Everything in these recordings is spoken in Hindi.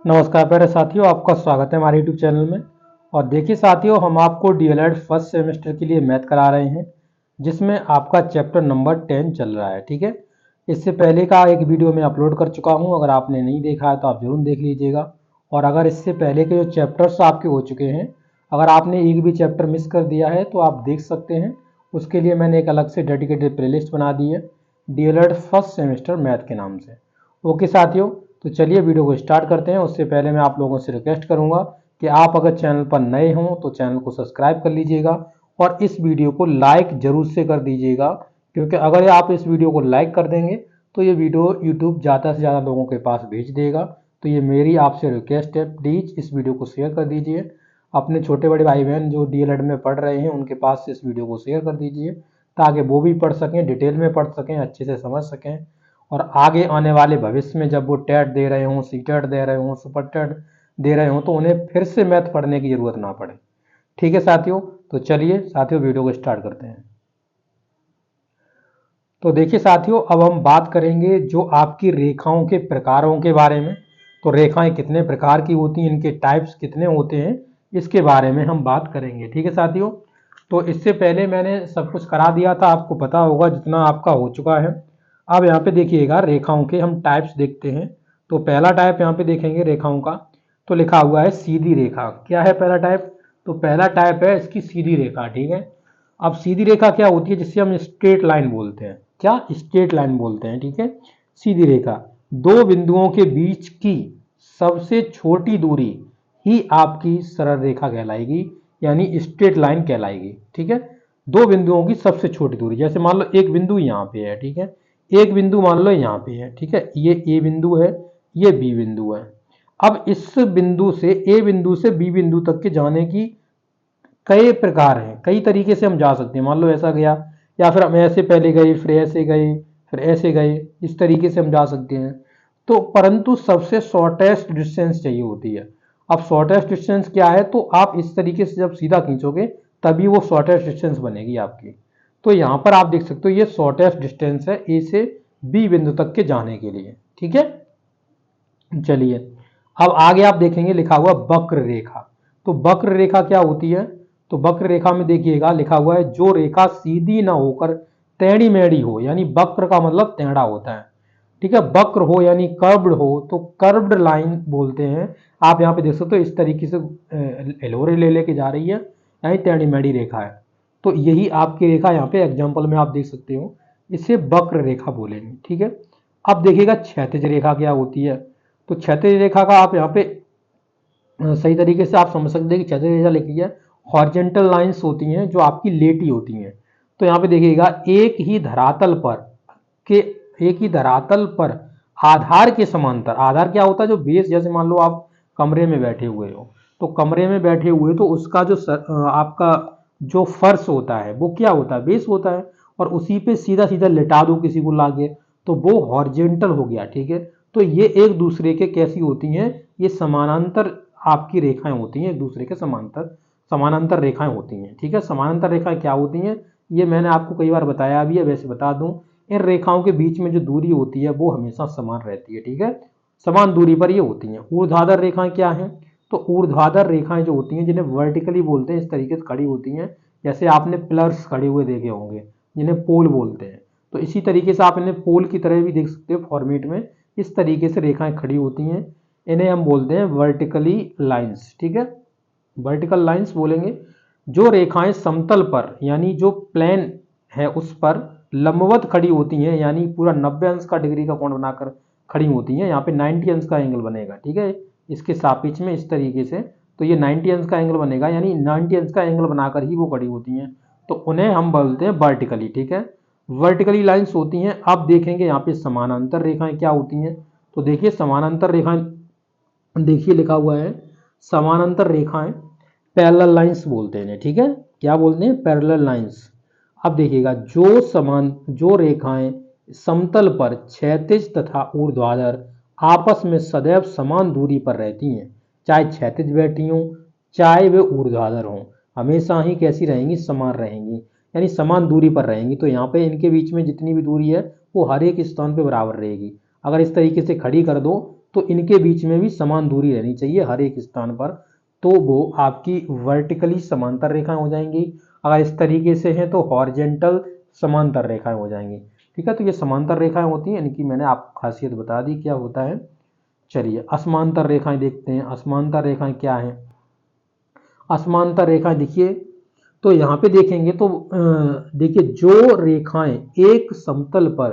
नमस्कार प्यारे साथियों, आपका स्वागत है हमारे यूट्यूब चैनल में। और देखिए साथियों, हम आपको डीएलएड फर्स्ट सेमेस्टर के लिए मैथ करा रहे हैं, जिसमें आपका चैप्टर नंबर 10 चल रहा है। ठीक है, इससे पहले का एक वीडियो मैं अपलोड कर चुका हूं, अगर आपने नहीं देखा है तो आप जरूर देख लीजिएगा। और अगर इससे पहले के जो चैप्टर्स आपके हो चुके हैं, अगर आपने एक भी चैप्टर मिस कर दिया है तो आप देख सकते हैं। उसके लिए मैंने एक अलग से डेडिकेटेड प्लेलिस्ट बना दी है, डीएलएड फर्स्ट सेमेस्टर मैथ के नाम से। ओके साथियों, तो चलिए वीडियो को स्टार्ट करते हैं। उससे पहले मैं आप लोगों से रिक्वेस्ट करूंगा कि आप अगर चैनल पर नए हों तो चैनल को सब्सक्राइब कर लीजिएगा और इस वीडियो को लाइक जरूर से कर दीजिएगा, क्योंकि अगर आप इस वीडियो को लाइक कर देंगे तो ये वीडियो यूट्यूब ज़्यादा से ज़्यादा लोगों के पास भेज देगा। तो ये मेरी आपसे रिक्वेस्ट है, प्लीज़ इस वीडियो को शेयर कर दीजिए। अपने छोटे बड़े भाई बहन जो डीएलएड में पढ़ रहे हैं उनके पास इस वीडियो को शेयर कर दीजिए, ताकि वो भी पढ़ सकें, डिटेल में पढ़ सकें, अच्छे से समझ सकें। और आगे आने वाले भविष्य में जब वो टेट दे रहे हों, सीटेट दे रहे हों, सुपर टेट दे रहे हों, तो उन्हें फिर से मैथ पढ़ने की ज़रूरत ना पड़े। ठीक है साथियों, तो चलिए साथियों वीडियो को स्टार्ट करते हैं। तो देखिए साथियों, अब हम बात करेंगे जो आपकी रेखाओं के प्रकारों के बारे में। तो रेखाएं कितने प्रकार की होती हैं, इनके टाइप्स कितने होते हैं, इसके बारे में हम बात करेंगे। ठीक है साथियों, तो इससे पहले मैंने सब कुछ करा दिया था, आपको पता होगा जितना आपका हो चुका है। अब यहाँ पे देखिएगा, रेखाओं के हम टाइप्स देखते हैं। तो पहला टाइप यहाँ पे देखेंगे रेखाओं का, तो लिखा हुआ है सीधी रेखा। क्या है पहला टाइप? तो पहला टाइप है इसकी सीधी रेखा। ठीक है, अब सीधी रेखा क्या होती है? जिससे हम स्ट्रेट लाइन बोलते हैं। क्या? स्ट्रेट लाइन बोलते हैं। ठीक है, सीधी रेखा दो बिंदुओं के बीच की सबसे छोटी दूरी ही आपकी सरल रेखा कहलाएगी, यानी स्ट्रेट लाइन कहलाएगी। ठीक है, दो बिंदुओं की सबसे छोटी दूरी, जैसे मान लो एक बिंदु यहाँ पे है। ठीक है, एक बिंदु मान लो यहाँ पे है। ठीक है, ये ए बिंदु है, ये बी बिंदु है। अब इस बिंदु से, ए बिंदु से बी बिंदु तक के जाने की कई प्रकार हैं, कई तरीके से हम जा सकते हैं। मान लो ऐसा गया, या फिर हम ऐसे पहले गए, फिर ऐसे गए, फिर ऐसे गए, इस तरीके से हम जा सकते हैं। तो परंतु सबसे शॉर्टेस्ट डिस्टेंस चाहिए होती है। अब शॉर्टेस्ट डिस्टेंस क्या है? तो आप इस तरीके से जब सीधा खींचोगे तभी वो शॉर्टेस्ट डिस्टेंस बनेगी आपकी। तो यहाँ पर आप देख सकते हो, ये शॉर्टेस्ट डिस्टेंस है ए से बी बिंदु तक के जाने के लिए। ठीक है, चलिए अब आगे आप देखेंगे लिखा हुआ वक्र रेखा। तो वक्र रेखा क्या होती है? तो वक्र रेखा में देखिएगा लिखा हुआ है जो रेखा सीधी ना होकर टेढ़ी मेढ़ी हो, यानी वक्र का मतलब टेढ़ा होता है। ठीक है, वक्र हो यानी कर्व्ड हो तो कर्व्ड लाइन बोलते हैं। आप यहाँ पे देख सकते हो इस तरीके से एलोरे ले लेके जा रही है, यानी टेढ़ी मेढ़ी रेखा है। तो यही आपकी रेखा यहाँ पे एग्जाम्पल में आप देख सकते हो, इसे वक्र रेखा बोलेंगे। ठीक है, अब देखिएगा क्षैतिज रेखा क्या होती है। तो क्षैतिज रेखा का आप यहाँ पे सही तरीके से आप समझ सकते हैं कि क्षैतिज रेखा लिखी है, हॉरिजॉन्टल लाइंस होती हैं जो आपकी लेटी होती हैं। तो यहाँ पे देखिएगा एक ही धरातल पर के एक ही धरातल पर आधार के समांतर, आधार क्या होता है? जो बेस, जैसे मान लो आप कमरे में बैठे हुए हो, तो कमरे में बैठे हुए तो उसका जो आपका जो फर्श होता है वो क्या होता है? बेस होता है। और उसी पे सीधा सीधा लिटा दो किसी को लाके तो वो हॉरिजॉन्टल हो गया। ठीक है, तो ये एक दूसरे के कैसी होती हैं? ये समानांतर आपकी रेखाएं होती हैं, एक दूसरे के समांतर समानांतर रेखाएं होती हैं। ठीक है, समानांतर रेखाएं क्या होती हैं ये मैंने आपको कई बार बताया भी है, वैसे बता दूं, इन रेखाओं के बीच में जो दूरी होती है वो हमेशा समान रहती है। ठीक है, समान दूरी पर ये होती हैं। ऊर्ध्वाधर रेखाएं क्या हैं? तो ऊर्ध्वाधर रेखाएं जो होती हैं जिन्हें वर्टिकली बोलते हैं, इस तरीके से खड़ी होती हैं, जैसे आपने पिलर्स खड़े हुए देखे होंगे जिन्हें पोल बोलते हैं। तो इसी तरीके से आप इन्हें पोल की तरह भी देख सकते हो फॉर्मेट में, इस तरीके से रेखाएं खड़ी होती हैं, इन्हें हम बोलते हैं वर्टिकली लाइंस। ठीक है, वर्टिकल लाइंस बोलेंगे। जो रेखाएं समतल पर यानी जो प्लेन है उस पर लंबवत खड़ी होती हैं, यानी पूरा 90 अंश का डिग्री का कोण बनाकर खड़ी होती हैं, यहाँ पे 90 अंश का एंगल बनेगा। ठीक है, इसके सापेक्ष में इस तरीके से, तो ये 90 अंश का एंगल बनेगा, यानी 90 अंश का एंगल बनाकर ही वो खड़ी होती हैं, तो उन्हें हम बोलते हैं वर्टिकली। ठीक है, वर्टिकली लाइंस होती हैं। अब देखेंगे यहाँ पे समानांतर रेखाएं क्या होती हैं। तो देखिए समानांतर रेखाएं, देखिए लिखा हुआ है समानांतर रेखाएं पैरेलल लाइंस बोलते हैं। ठीक है, क्या बोलते हैं? Parallel lines. अब देखिएगा जो रेखाएं समतल पर क्षैतिज तथा ऊर्ध्वाधर आपस में सदैव समान दूरी पर रहती हैं, चाहे क्षैतिज बैठी हों चाहे वे ऊर्ध्वाधर हों, हमेशा ही कैसी रहेंगी? समान रहेंगी, यानी समान दूरी पर रहेंगी। तो यहाँ पे इनके बीच में जितनी भी दूरी है वो हर एक स्थान पे बराबर रहेगी। अगर इस तरीके से खड़ी कर दो तो इनके बीच में भी समान दूरी रहनी चाहिए हर एक स्थान पर, तो वो आपकी वर्टिकली समांतर रेखाएं हो जाएंगी। अगर इस तरीके से है तो हॉरिजेंटल समांतर रेखाएं हो जाएंगी। ठीक है, तो ये समांतर रेखाएं होती हैं, इनकी मैंने आपको खासियत बता दी क्या होता है। चलिए असमांतर रेखाएं देखते हैं। असमांतर रेखाएं क्या है? असमांतर रेखाएं देखिए, तो यहाँ पे देखेंगे तो देखिए जो रेखाएं एक समतल पर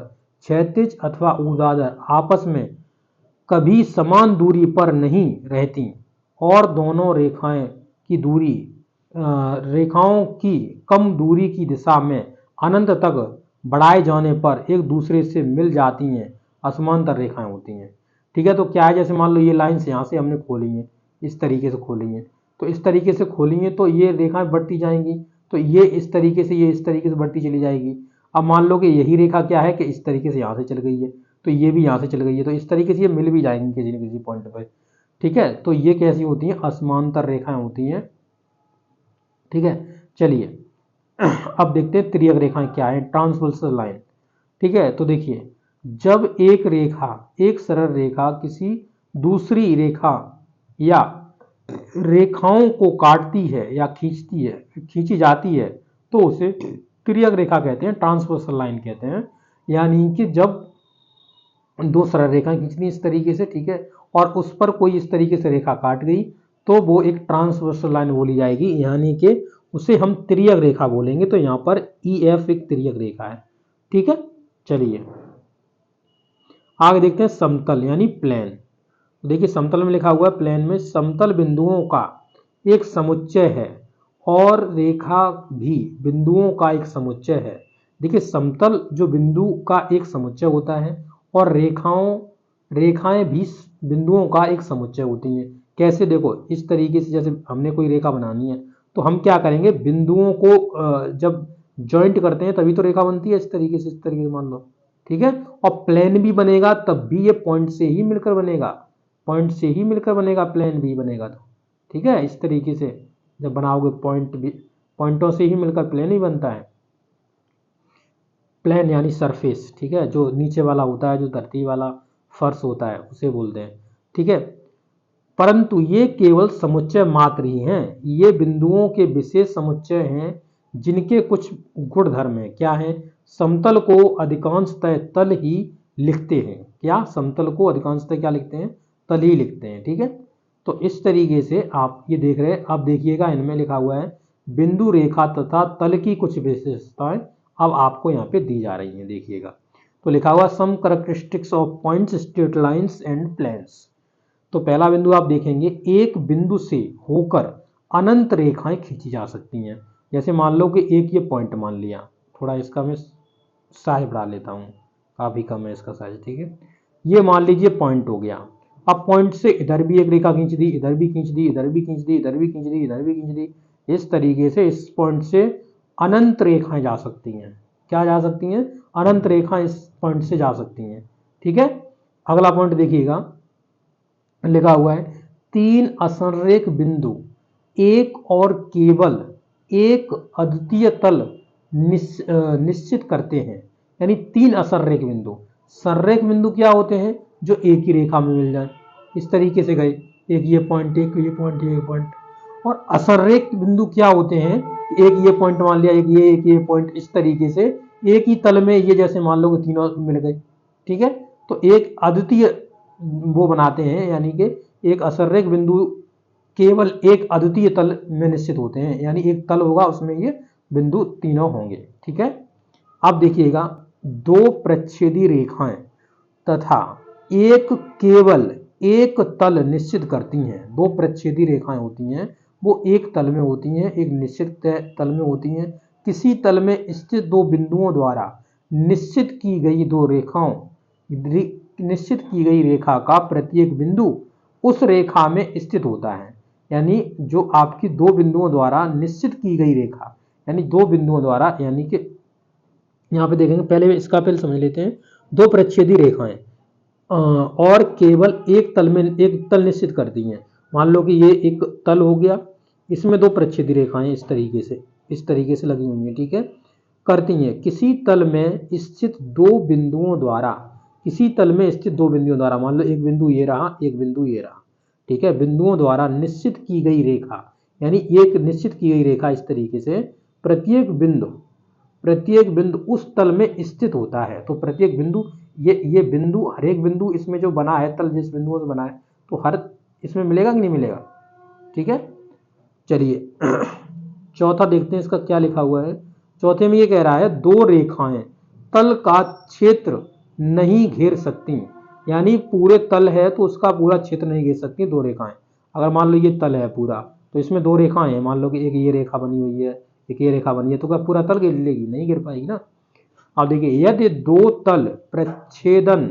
क्षैतिज अथवा ऊर्ध्वाधर आपस में कभी समान दूरी पर नहीं रहती और दोनों रेखाएं की दूरी रेखाओं की कम दूरी की दिशा में अनंत तक बढ़ाए जाने पर एक दूसरे से मिल जाती हैं, असमांतर रेखाएं होती हैं। ठीक है, तो क्या है, जैसे मान लो ये लाइन्स यहाँ से हमने खोली हैं, इस तरीके से खोली हैं, तो इस तरीके से खोली हैं तो ये रेखाएं बढ़ती जाएंगी, तो ये इस तरीके से, ये इस तरीके से बढ़ती चली जाएगी। अब मान लो कि यही रेखा क्या है कि इस तरीके से यहाँ से चल गई है, तो ये भी यहाँ से चल गई है, तो इस तरीके से ये मिल भी जाएंगी किसी न किसी पॉइंट पर। ठीक है, तो ये कैसी होती हैं? असमांतर रेखाएं होती हैं। ठीक है, चलिए अब देखते हैं तिर्यक रेखाएं क्या है, ट्रांसवर्सल लाइन। ठीक है, तो देखिए जब एक रेखा, एक सरल रेखा किसी दूसरी रेखा या रेखाओं को काटती है या खींचती है, खींची जाती है, तो उसे तिर्यक रेखा कहते हैं, ट्रांसवर्सल लाइन कहते हैं। यानी कि जब दो सरल रेखाएं खींचनी इस तरीके से, ठीक है, और उस पर कोई इस तरीके से रेखा काट गई तो वो एक ट्रांसवर्सल लाइन बोली जाएगी, यानी कि उसे हम तिर्यक रेखा बोलेंगे। तो यहाँ पर EF एक तिर्यक रेखा है। ठीक है, चलिए आगे देखते हैं समतल यानी प्लेन। देखिए समतल में लिखा हुआ है, प्लेन में समतल बिंदुओं का एक समुच्चय है और रेखा भी बिंदुओं का एक समुच्चय है। देखिए समतल जो बिंदु का एक समुच्चय होता है और रेखाएं भी बिंदुओं का एक समुच्चय होती हैं। कैसे? देखो इस तरीके से, जैसे हमने कोई रेखा बनानी है तो हम क्या करेंगे, बिंदुओं को जब ज्वाइंट करते हैं तभी तो रेखा बनती है, इस तरीके से मान लो। ठीक है, और प्लेन भी बनेगा तब भी ये पॉइंट से ही मिलकर बनेगा, पॉइंट से ही मिलकर बनेगा, प्लेन भी बनेगा तो। ठीक है, इस तरीके से जब बनाओगे पॉइंट भी, पॉइंटों से ही मिलकर प्लेन ही बनता है। प्लेन यानी सरफेस, ठीक है, जो नीचे वाला होता है, जो धरती वाला फर्श होता है उसे बोलते हैं। ठीक है, परंतु ये केवल समुच्चय मात्र ही हैं, ये बिंदुओं के विशेष समुच्चय हैं जिनके कुछ गुण धर्म हैं। क्या है? समतल को अधिकांशतः तल ही लिखते हैं। क्या? समतल को अधिकांशतः क्या लिखते हैं? तल ही लिखते हैं। ठीक है, तो इस तरीके से आप ये देख रहे हैं। अब देखिएगा इनमें लिखा हुआ है बिंदु रेखा तथा तल की कुछ विशेषताएं अब आपको यहाँ पे दी जा रही हैं। देखिएगा तो लिखा हुआ some characteristics of points, straight lines and planes. तो पहला बिंदु आप देखेंगे, एक बिंदु से होकर अनंत रेखाएं खींची जा सकती हैं। जैसे मान लो कि एक ये पॉइंट मान लिया, थोड़ा इसका मैं साइज बढ़ा लेता हूँ, काफ़ी कम है इसका साइज। ठीक है, ये मान लीजिए पॉइंट हो गया। अब पॉइंट से इधर भी एक रेखा खींच दी, इधर भी खींच दी, इधर भी खींच दी, इधर भी खींच दी, इधर भी खींच दी। इस तरीके से इस पॉइंट से अनंत रेखाएं जा सकती हैं। क्या जा सकती हैं? अनंत रेखाएं इस पॉइंट से जा सकती हैं। ठीक है, अगला पॉइंट देखिएगा, लिखा हुआ है तीन असंरेख बिंदु एक और केवल एक अद्वितीय तल निश्चित करते हैं। यानी तीन असंरेख बिंदु। संरेख बिंदु क्या होते हैं? जो एक ही रेखा में मिल जाए, इस तरीके से गए, एक ये पॉइंट, एक ये पॉइंट, ये पॉइंट। और असंरेख बिंदु क्या होते हैं? एक ये पॉइंट मान लिया, एक ये पॉइंट, इस तरीके से एक ही तल में ये, जैसे मान लो कि तीनों मिल गए। ठीक है, तो एक अद्वितीय वो बनाते हैं, यानी कि एक असंरेख बिंदु केवल एक अद्वितीय तल में निश्चित होते हैं, यानी एक तल होगा उसमें ये बिंदु तीनों होंगे। ठीक है, अब देखिएगा दो प्रच्छेदी रेखाएं तथा एक केवल एक तल निश्चित करती हैं। दो प्रच्छेदी रेखाएं होती हैं, वो एक तल में होती हैं, एक निश्चित तल में होती हैं। किसी तल में स्थित दो बिंदुओं द्वारा निश्चित की गई दो रेखाओं, निश्चित की गई रेखा का प्रत्येक बिंदु उस रेखा में स्थित होता है। यानी जो आपकी दो बिंदुओं द्वारा निश्चित की गई रेखा, यानी दो बिंदुओं द्वारा, यानी कि यहाँ पे देखेंगे, पहले इसका पहले समझ लेते हैं। दो प्रच्छेदी रेखाएं और केवल एक तल में एक तल निश्चित करती हैं। मान लो कि ये एक तल हो गया, इसमें दो प्रच्छेदी रेखाएं इस तरीके से लगी हुई हैं। ठीक है, करती हैं। किसी तल में स्थित दो बिंदुओं द्वारा किसी तल में स्थित दो बिंदुओं द्वारा, मान लो एक बिंदु ये रहा, एक बिंदु ये रहा, ठीक है, बिंदुओं द्वारा निश्चित की गई रेखा, यानी एक निश्चित की गई रेखा इस तरीके से प्रत्येक बिंदु उस तल में स्थित होता है। तो प्रत्येक बिंदु, ये बिंदु, हर एक बिंदु इसमें जो बना है तल, जिस बिंदुओं से बना है, तो हर इसमें मिलेगा कि नहीं मिलेगा, ठीक है। चलिए चौथा देखते हैं इसका क्या लिखा हुआ है। चौथे में ये कह रहा है दो रेखाएं तल का क्षेत्र नहीं घेर सकती, यानी पूरे तल है तो उसका पूरा क्षेत्र नहीं घेर सकती दो रेखाएं। अगर मान लो ये तल है पूरा, तो इसमें दो रेखाएं हैं, मान लो कि एक ये रेखा बनी हुई है, एक ये रेखा बनी है, तो क्या पूरा तल घेर लेगी, नहीं घेर पाएगी ना। अब देखिए यदि दो तल प्रच्छेदन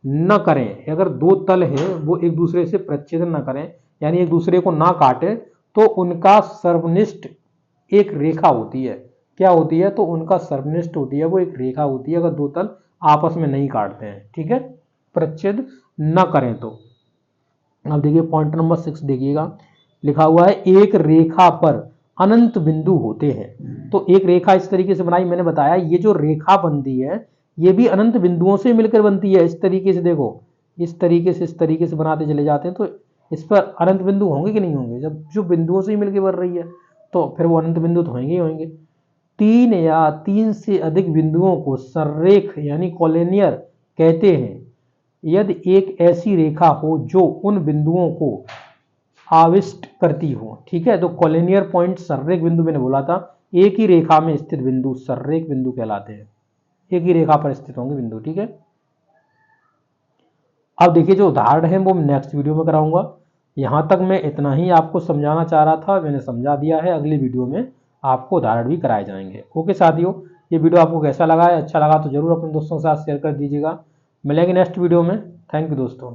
न करें, अगर दो तल हैं वो एक दूसरे से प्रच्छेदन न करें, यानी एक दूसरे को ना काटे, तो उनका सर्वनिष्ठ एक रेखा होती है। क्या होती है, तो उनका सर्वनिष्ठ होती है, वो एक रेखा होती है अगर दो तल आपस में नहीं काटते हैं, ठीक है, प्रच्छेद न करें तो। अब देखिए पॉइंट नंबर 6 देखिएगा, लिखा हुआ है एक रेखा पर अनंत बिंदु होते हैं। तो एक रेखा इस तरीके से बनाई, मैंने बताया ये जो रेखा बनती है ये भी अनंत बिंदुओं से मिलकर बनती है। इस तरीके से देखो, इस तरीके से बनाते चले जाते हैं, तो इस पर अनंत बिंदु होंगे कि नहीं होंगे, जब जो बिंदुओं से ही मिलकर बन रही है तो फिर वो अनंत बिंदु तो होंगे ही होंगे। तीन या तीन से अधिक बिंदुओं को सररेख यानी कॉलिनियर कहते हैं यदि एक ऐसी रेखा हो जो उन बिंदुओं को आविष्ट करती हो, ठीक है। तो कॉलिनियर पॉइंट सररेख बिंदु मैंने बोला था, एक ही रेखा में स्थित बिंदु सररेख बिंदु कहलाते हैं, एक ही रेखा पर स्थित होंगे बिंदु, ठीक है। अब देखिए जो उदाहरण है वो नेक्स्ट वीडियो में कराऊंगा। यहां तक मैं इतना ही आपको समझाना चाह रहा था, मैंने समझा दिया है। अगली वीडियो में आपको उदाहरण भी कराए जाएंगे। ओके साथियों, ये वीडियो आपको कैसा लगा है, अच्छा लगा तो जरूर अपने दोस्तों के साथ शेयर कर दीजिएगा। मिलेंगे नेक्स्ट वीडियो में। थैंक यू दोस्तों।